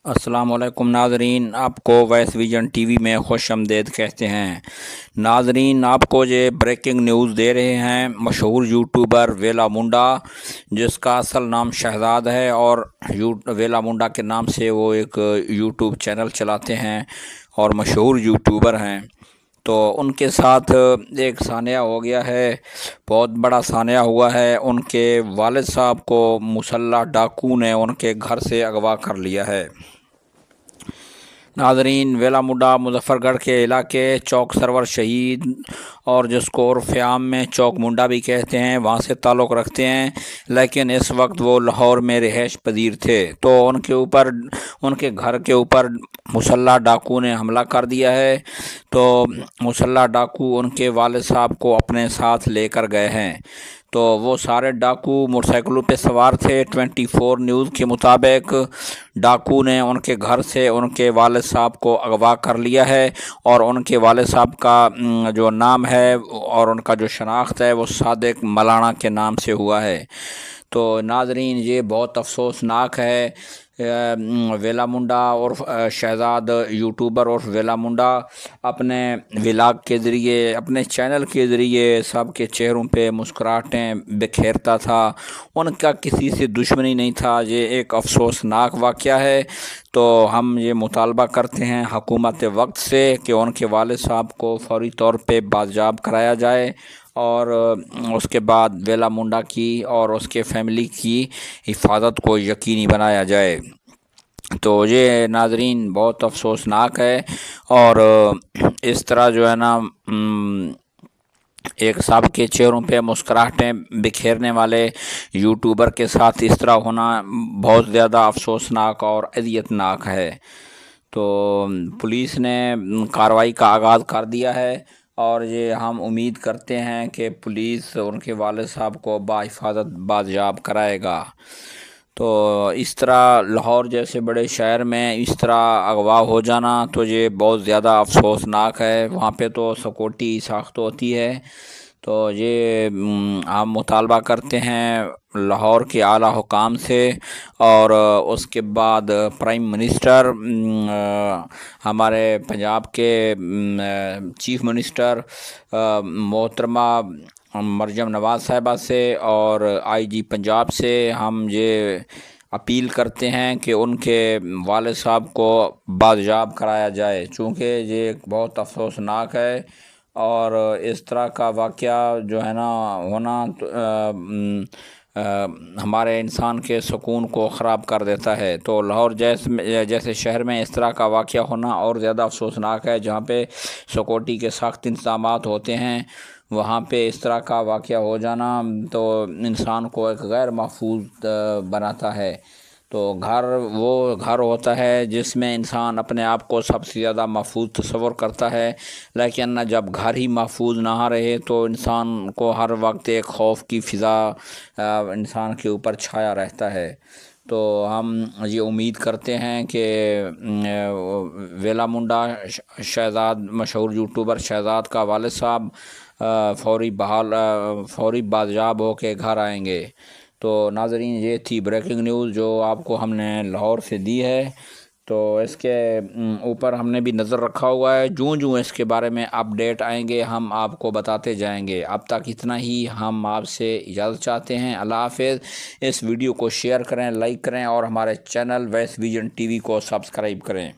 السلام علیکم ناظرین، آپ کو ویس ویژن ٹی وی میں خوش آمدید کہتے ہیں۔ ناظرین، آپ کو یہ بریکنگ نیوز دے رہے ہیں مشہور یوٹیوبر ویلا منڈا، جس کا اصل نام شہزاد ہے اور ویلا منڈا کے نام سے وہ ایک یوٹیوب چینل چلاتے ہیں اور مشہور یوٹیوبر ہیں۔ تو ان کے ساتھ ایک سانحہ ہو گیا ہے، بہت بڑا سانحہ ہوا ہے۔ ان کے والد صاحب کو مسلح ڈاکو نے ان کے گھر سے اغوا کر لیا ہے۔ ناظرین، ویلا منڈا مظفر گڑھ کے علاقے چوک سرور شہید، اور جس کو عرف عام میں چوک منڈا بھی کہتے ہیں، وہاں سے تعلق رکھتے ہیں، لیکن اس وقت وہ لاہور میں رہائش پذیر تھے۔ تو ان کے گھر کے اوپر مسلح ڈاکو نے حملہ کر دیا ہے۔ تو مسلح ڈاکو ان کے والد صاحب کو اپنے ساتھ لے کر گئے ہیں۔ تو وہ سارے ڈاکو موٹر سائیکلوں پہ سوار تھے۔ 24 نیوز کے مطابق ڈاکو نے ان کے گھر سے ان کے والد صاحب کو اغوا کر لیا ہے، اور ان کے والد صاحب کا جو نام ہے اور ان کا جو شناخت ہے وہ صادق ملانا کے نام سے ہوا ہے۔ تو ناظرین، یہ بہت افسوسناک ہے۔ ویلا منڈا اور شہزاد یوٹیوبر اور ویلا منڈا اپنے ولاگ کے ذریعے، اپنے چینل کے ذریعے سب کے چہروں پہ مسکراہٹیں بکھیرتا تھا۔ ان کا کسی سے دشمنی نہیں تھا۔ یہ ایک افسوسناک واقعہ ہے۔ تو ہم یہ مطالبہ کرتے ہیں حکومت وقت سے کہ ان کے والد صاحب کو فوری طور پہ بازیاب کرایا جائے، اور اس کے بعد ویلا منڈا کی اور اس کے فیملی کی حفاظت کو یقینی بنایا جائے۔ تو یہ ناظرین بہت افسوسناک ہے، اور اس طرح جو ہے نا ایک سب کے چہروں پہ مسکراہٹیں بکھیرنے والے یوٹیوبر کے ساتھ اس طرح ہونا بہت زیادہ افسوسناک اور اذیت ناک ہے۔ تو پولیس نے کارروائی کا آغاز کر دیا ہے، اور یہ ہم امید کرتے ہیں کہ پولیس ان کے والد صاحب کو بحفاظت بازیاب کرائے گا۔ تو اس طرح لاہور جیسے بڑے شہر میں اس طرح اغوا ہو جانا تو یہ بہت زیادہ افسوسناک ہے۔ وہاں پہ تو سیکورٹی ساخت ہوتی ہے۔ تو یہ ہم مطالبہ کرتے ہیں لاہور کے اعلیٰ حکام سے، اور اس کے بعد پرائم منسٹر، ہمارے پنجاب کے چیف منسٹر محترمہ مریم نواز صاحبہ سے، اور آئی جی پنجاب سے ہم یہ اپیل کرتے ہیں کہ ان کے والد صاحب کو بازیاب کرایا جائے، چونکہ یہ ایک بہت افسوسناک ہے، اور اس طرح کا واقعہ جو ہے نا ہونا ہمارے انسان کے سکون کو خراب کر دیتا ہے۔ تو لاہور جیسے شہر میں اس طرح کا واقعہ ہونا اور زیادہ افسوسناک ہے، جہاں پہ سیکورٹی کے سخت انتظامات ہوتے ہیں، وہاں پہ اس طرح کا واقعہ ہو جانا تو انسان کو ایک غیر محفوظ بناتا ہے۔ تو وہ گھر ہوتا ہے جس میں انسان اپنے آپ کو سب سے زیادہ محفوظ تصور کرتا ہے، لیکن جب گھر ہی محفوظ نہ رہے تو انسان کو ہر وقت ایک خوف کی فضا انسان کے اوپر چھایا رہتا ہے۔ تو ہم یہ امید کرتے ہیں کہ ویلا منڈا شہزاد، مشہور یوٹیوبر شہزاد کا والد صاحب فوری بازیاب ہو کے گھر آئیں گے۔ تو ناظرین، یہ تھی بریکنگ نیوز جو آپ کو ہم نے لاہور سے دی ہے۔ تو اس کے اوپر ہم نے بھی نظر رکھا ہوا ہے، جوں اس کے بارے میں اپڈیٹ آئیں گے ہم آپ کو بتاتے جائیں گے۔ اب تک اتنا ہی، ہم آپ سے اجازت چاہتے ہیں۔ اللہ حافظ۔ اس ویڈیو کو شیئر کریں، لائک کریں، اور ہمارے چینل ویس ویژن ٹی وی کو سبسکرائب کریں۔